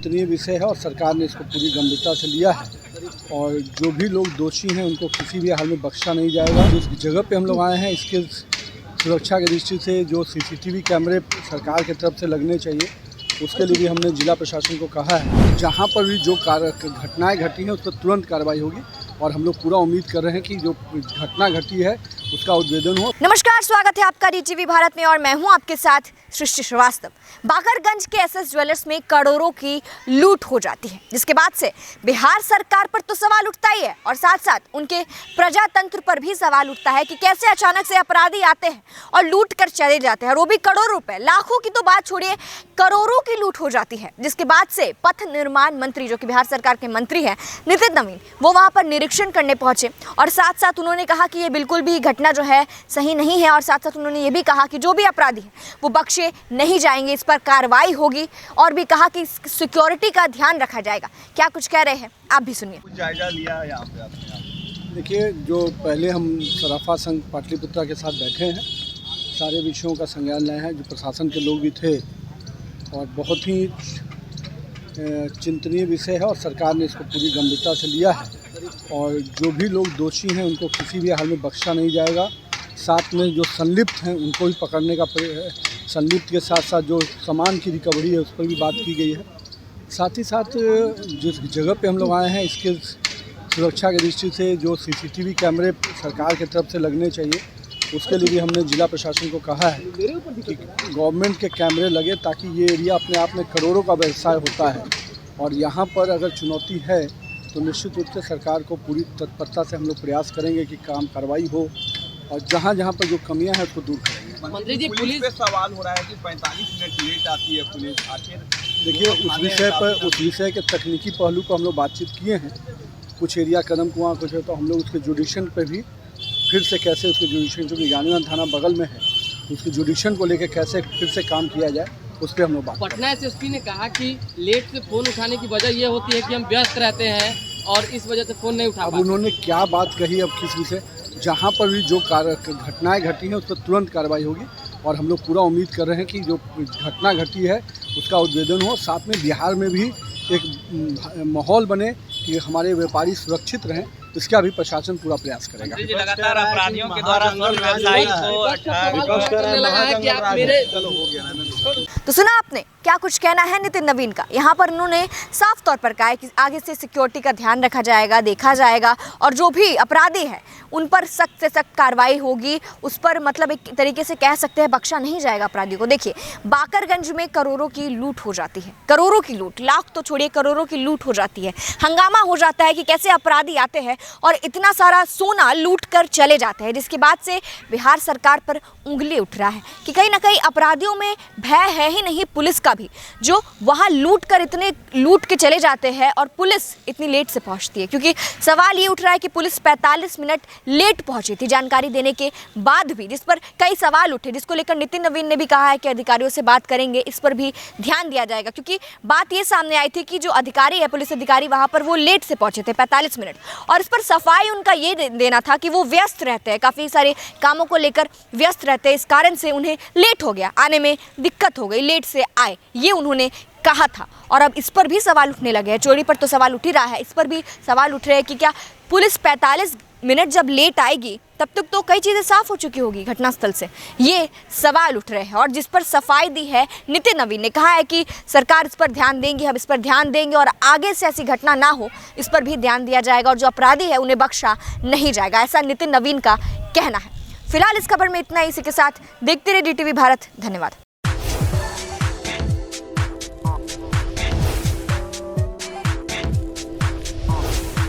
चिंतनीय विषय है और सरकार ने इसको पूरी गंभीरता से लिया है और जो भी लोग दोषी हैं उनको किसी भी हाल में बख्शा नहीं जाएगा। जिस जगह पे हम लोग आए हैं इसके सुरक्षा की दृष्टि से जो सीसीटीवी कैमरे सरकार की तरफ से लगने चाहिए उसके लिए भी हमने जिला प्रशासन को कहा है। जहाँ पर भी जो घटनाएं घटी हैं उस पर तुरंत कार्रवाई होगी और हम लोग पूरा उम्मीद कर रहे हैं कि जो घटना घटी है उसका उद्भेदन हो। नमस्कार, स्वागत है आपका DTV भारत में और मैं हूं आपके साथ सृष्टि श्रीवास्तव। बाकरगंज के SS ज्वेलर्स में करोड़ों की लूट हो जाती है, जिसके बाद से बिहार सरकार पर तो सवाल उठता ही है और साथ साथ उनके प्रजातंत्र पर भी सवाल उठता है कि कैसे अचानक से अपराधी आते हैं और लूट कर चले जाते हैं, और वो भी करोड़ों रुपए। लाखों की तो बात छोड़िए, करोड़ों की लूट हो जाती है। जिसके बाद से पथ निर्माण मंत्री, जो कि बिहार सरकार के मंत्री हैं, नितिन नवीन, वो वहां पर निरीक्षण करने पहुंचे और साथ साथ उन्होंने कहा कि ये बिल्कुल भी घटना जो है सही नहीं है और साथ साथ उन्होंने ये भी कहा कि जो भी अपराधी हैं वो बख्शे नहीं जाएंगे, इस पर कार्रवाई होगी और भी कहा कि सिक्योरिटी का ध्यान रखा जाएगा। क्या कुछ कह रहे हैं आप भी सुनिए। जायजा लिया यहाँ पे देखिए, जो पहले हम सराफा संघ पाटलिपुत्रा के साथ बैठे हैं, सारे विषयों का संज्ञान लाए हैं। जो प्रशासन के लोग भी थे और बहुत ही चिंतनीय विषय है और सरकार ने इसको पूरी गंभीरता से लिया है और जो भी लोग दोषी हैं उनको किसी भी हाल में बख्शा नहीं जाएगा। साथ में जो संलिप्त हैं उनको भी पकड़ने का, संलिप्त के साथ साथ जो सामान की रिकवरी है उस पर भी बात की गई है। साथ ही साथ जिस जगह पे हम लोग आए हैं इसके सुरक्षा की दृष्टि से जो सीसीटीवी कैमरे सरकार की तरफ से लगने चाहिए उसके लिए भी हमने जिला प्रशासन को कहा है कि गवर्नमेंट के कैमरे लगे ताकि ये एरिया अपने आप में करोड़ों का व्यवसाय होता है और यहाँ पर अगर चुनौती है तो निश्चित रूप से सरकार को पूरी तत्परता से हम लोग प्रयास करेंगे कि कार्रवाई हो और जहाँ जहाँ पर जो कमियाँ हैं उसको दूर करेंगे। मंत्री जी, पुलिस पे सवाल हो रहा है कि 45 मिनट लेट आती है पुलिस। आखिर देखिए, उस विषय के तकनीकी पहलू पर हम लोग बातचीत किए हैं। कुछ एरिया कदम कुआं कुछ है तो हम लोग उसके जुडिशन पे भी फिर से कैसे उसके जुडिशन, जो 99 थाना बगल में है, उसके जुडिशन को लेकर कैसे फिर से काम किया जाए उस पर हम लोग बात। पटना SSP ने कहा कि लेट से फ़ोन उठाने की वजह ये होती है कि हम व्यस्त रहते हैं और इस वजह से फ़ोन नहीं उठा पाते। अब उन्होंने क्या बात कही, अब किस विषय, जहाँ पर भी जो घटनाएं घटी हैं उस पर तुरंत कार्रवाई होगी और हम लोग पूरा उम्मीद कर रहे हैं कि जो घटना घटी है उसका उद्भेदन हो। साथ में बिहार में भी एक माहौल बने कि हमारे व्यापारी सुरक्षित रहें, इसका भी प्रशासन पूरा प्रयास करेगा। लगातार अपराधियों के द्वारा तो सुना आपने क्या कुछ कहना है नितिन नवीन का। यहाँ पर उन्होंने साफ तौर पर कहा है कि आगे से सिक्योरिटी का ध्यान रखा जाएगा, देखा जाएगा और जो भी अपराधी हैं उन पर सख्त से सख्त कार्रवाई होगी। उस पर मतलब एक तरीके से कह सकते हैं बख्शा नहीं जाएगा अपराधी को। देखिए, बाकरगंज में करोड़ों की लूट हो जाती है, करोड़ों की लूट, लाख तो छोड़िए करोड़ों की लूट हो जाती है। हंगामा हो जाता है कि कैसे अपराधी आते हैं और इतना सारा सोना लूट कर चले जाते हैं, जिसके बाद से बिहार सरकार पर उंगली उठ रहा है कि कहीं ना कहीं अपराधियों में भय है ही नहीं पुलिस का भी, जो वहाँ लूट कर इतने लूट के चले जाते हैं और पुलिस इतनी लेट से पहुँचती है। क्योंकि सवाल ये उठ रहा है कि पुलिस 45 मिनट लेट पहुँची थी जानकारी देने के बाद भी, जिस पर कई सवाल उठे, जिसको लेकर नितिन नवीन ने भी कहा है कि अधिकारियों से बात करेंगे, इस पर भी ध्यान दिया जाएगा। क्योंकि बात ये सामने आई थी कि जो अधिकारी है, पुलिस अधिकारी, वहाँ पर वो लेट से पहुँचे थे 45 मिनट और इस पर सफाई उनका ये देना था कि वो व्यस्त रहते हैं, काफ़ी सारे कामों को लेकर व्यस्त रहते हैं, इस कारण से उन्हें लेट हो गया, आने में दिक्कत हो गई, लेट से आए, ये उन्होंने कहा था। और अब इस पर भी सवाल उठने लगे हैं। चोरी पर तो सवाल उठ ही रहा है, इस पर भी सवाल उठ रहे हैं कि क्या पुलिस 45 मिनट जब लेट आएगी तब तक तो कई चीज़ें साफ हो चुकी होगी घटनास्थल से, ये सवाल उठ रहे हैं। और जिस पर सफाई दी है नितिन नवीन ने, कहा है कि सरकार इस पर ध्यान देंगी, हम इस पर ध्यान देंगे और आगे से ऐसी घटना ना हो इस पर भी ध्यान दिया जाएगा और जो अपराधी है उन्हें बख्शा नहीं जाएगा, ऐसा नितिन नवीन का कहना है। फिलहाल इस खबर में इतना ही। इसी के साथ देखते रहिए DTV भारत। धन्यवाद।